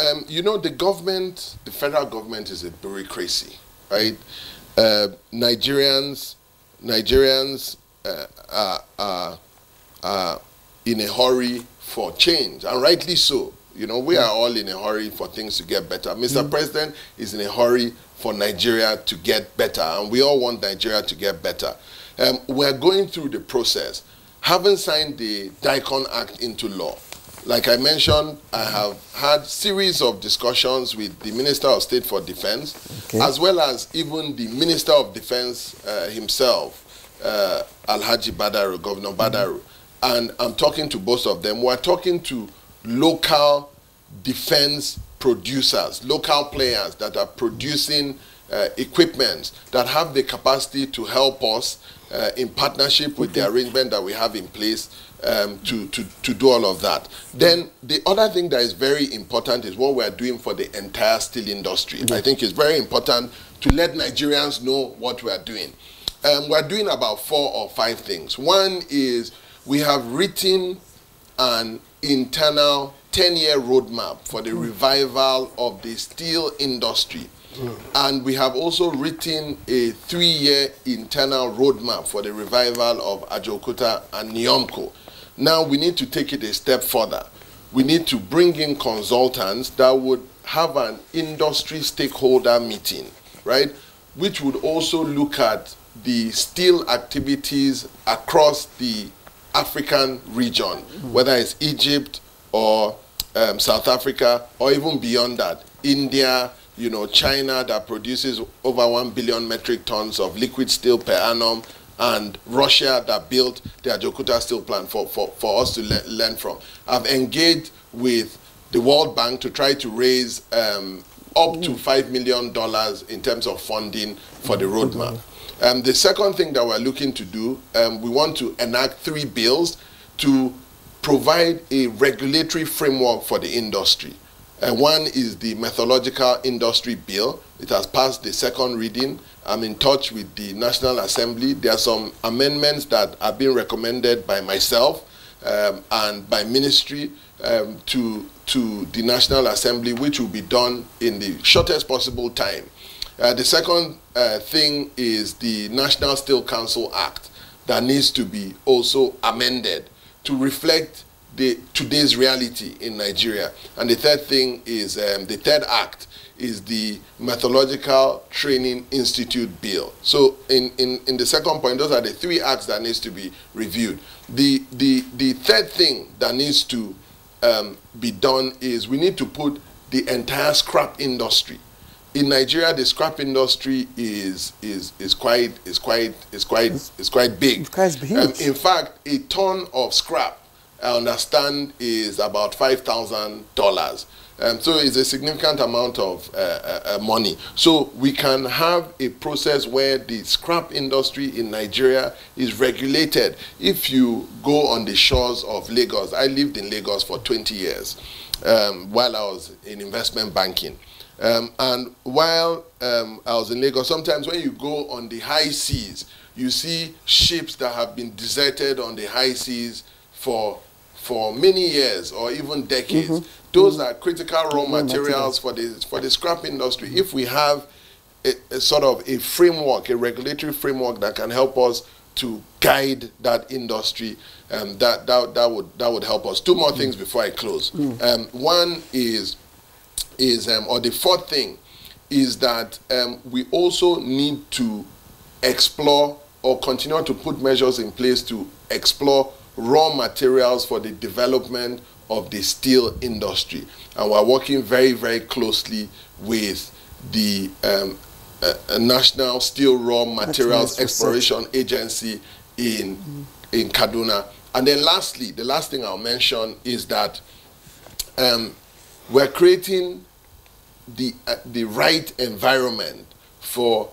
You know, the government, the federal government is a bureaucracy, right? Nigerians are in a hurry for change, and rightly so. You know, we are all in a hurry for things to get better. Mr. President is in a hurry for Nigeria to get better, and we all want Nigeria to get better. We're going through the process. Haven't signed the DICON Act into law. Like I mentioned, I have had series of discussions with the Minister of State for Defense, as well as even the Minister of Defense himself, Alhaji Badaru, Governor Badaru. And I'm talking to both of them. We're talking to local defense producers, local players that are producing equipment that have the capacity to help us in partnership with the arrangement that we have in place to do all of that. Then the other thing that is very important is what we are doing for the entire steel industry. I think it's very important to let Nigerians know what we are doing. We're doing about 4 or 5 things. One is we have written an internal 10-year roadmap for the revival of the steel industry. And we have also written a 3-year internal roadmap for the revival of Ajokuta and Nyomko. Now we need to take it a step further. We need to bring in consultants that would have an industry stakeholder meeting, right? Which would also look at the steel activities across the African region, whether it's Egypt or South Africa, or even beyond that, India, you know, China that produces over 1 billion metric tons of liquid steel per annum, and Russia that built the Ajokuta steel plant for us to learn from. I've engaged with the World Bank to try to raise up to $5 million in terms of funding for the roadmap. The second thing that we're looking to do, we want to enact 3 bills to provide a regulatory framework for the industry. One is the Methodological Industry Bill. It has passed the 2nd reading. I'm in touch with the National Assembly. There are some amendments that are being recommended by myself and by ministry to the National Assembly, which will be done in the shortest possible time. The second thing is the National Steel Council Act that needs to be also amended to reflect today's reality in Nigeria. And the third thing is, the third act is the Methodological Training Institute Bill. So in the second point, those are the 3 acts that needs to be reviewed. The third thing that needs to be done is we need to put the entire scrap industry. In Nigeria, the scrap industry is quite big. It's quite huge. In fact, a ton of scrap, I understand, is about $5,000. So it's a significant amount of money. So we can have a process where the scrap industry in Nigeria is regulated. If you go on the shores of Lagos, I lived in Lagos for 20 years while I was in investment banking. And while I was in Lagos, sometimes when you go on the high seas, you see ships that have been deserted on the high seas for many years or even decades. Those are critical raw materials for the scrap industry. If we have a sort of a framework, a regulatory framework that can help us to guide that industry, that would help us. 2 more things before I close. One is or the 4th thing is that we also need to explore or continue to put measures in place to explore raw materials for the development of the steel industry. And we're working very, very closely with the National Steel Raw Materials Exploration Agency in Kaduna. And then lastly, the last thing I'll mention is that we're creating the right environment for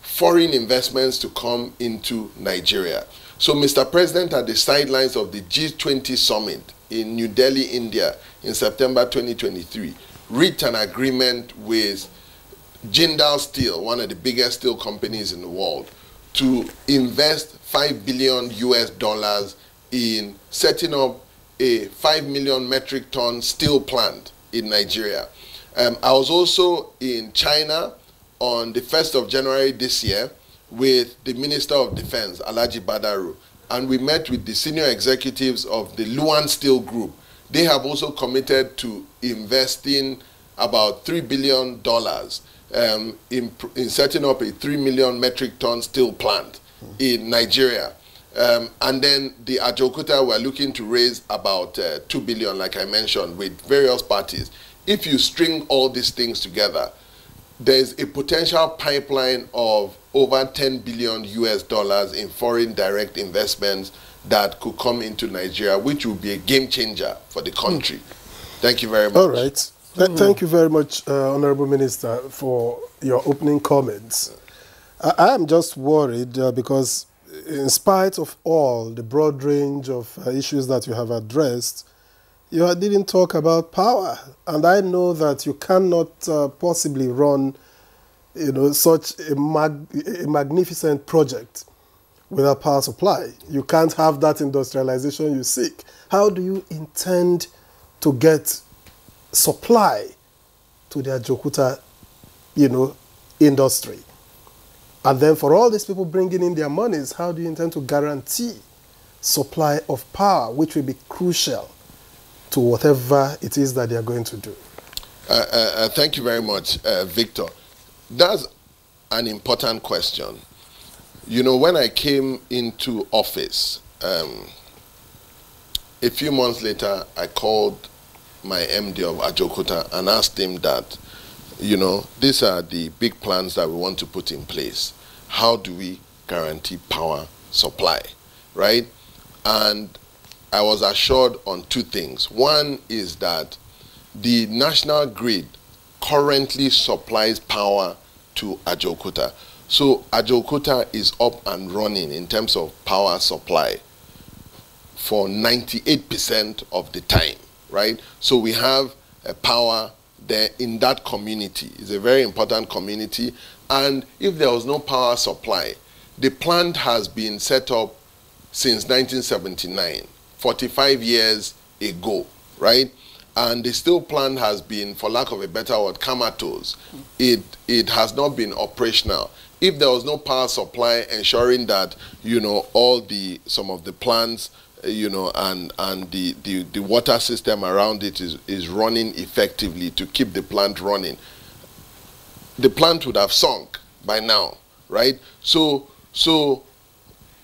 foreign investments to come into Nigeria. So Mr. President, at the sidelines of the G20 summit in New Delhi, India, in September 2023, reached an agreement with Jindal Steel, one of the biggest steel companies in the world, to invest $5 billion in setting up a 5 million metric ton steel plant in Nigeria. I was also in China on the 1st of January this year with the Minister of Defense, Alhaji Badaru, and we met with the senior executives of the Luan Steel Group. They have also committed to investing about $3 billion in setting up a 3 million metric ton steel plant in Nigeria. And then the Ajokuta were looking to raise about 2 billion, like I mentioned, with various parties. If you string all these things together, there's a potential pipeline of over 10 billion US dollars in foreign direct investments that could come into Nigeria, which will be a game changer for the country. Thank you very much. All right. Thank you very much, Honorable Minister, for your opening comments. I am just worried because in spite of all the broad range of issues that you have addressed, you didn't talk about power. And I know that you cannot possibly run, such a magnificent project without power supply. You can't have that industrialization you seek. How do you intend to get supply to the Ajokuta, industry? And then for all these people bringing in their monies, how do you intend to guarantee supply of power, which will be crucial to whatever it is that they are going to do? Thank you very much, Victor. That's an important question. When I came into office, a few months later, I called my MD of Ajokuta and asked him that, these are the big plans that we want to put in place. How do we guarantee power supply, right? And I was assured on two things. One is that the national grid currently supplies power to Ajokuta. So Ajokuta is up and running in terms of power supply for 98% of the time, right? So we have power there in that community. It's a very important community. And if there was no power supply, the plant has been set up since 1979, 45 years ago, right? And the steel plant has been, for lack of a better word, comatose. It has not been operational. If there was no power supply ensuring that, some of the plants, and the water system around it is running effectively to keep the plant running, the plant would have sunk by now, right? So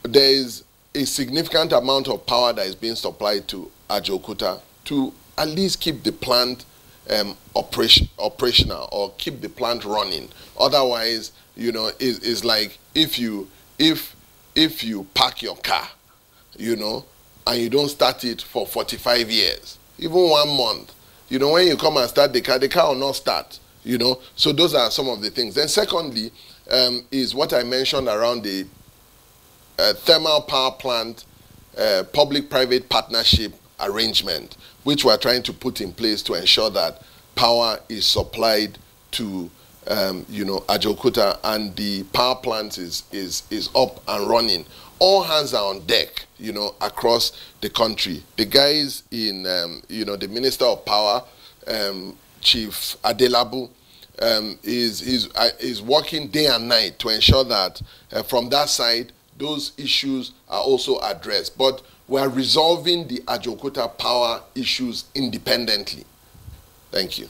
there is a significant amount of power that is being supplied to Ajokuta to at least keep the plant operational or keep the plant running. Otherwise, it's like if you park your car, and you don't start it for 45 years, even 1 month, when you come and start the car will not start, So those are some of the things. Then secondly, is what I mentioned around the thermal power plant public-private partnership arrangement, which we're trying to put in place to ensure that power is supplied to Ajokuta, and the power plant is up and running. All hands are on deck, across the country. The guys in, the Minister of Power, Chief Adelabu, is working day and night to ensure that from that side, those issues are also addressed. But we are resolving the Ajokuta power issues independently. Thank you.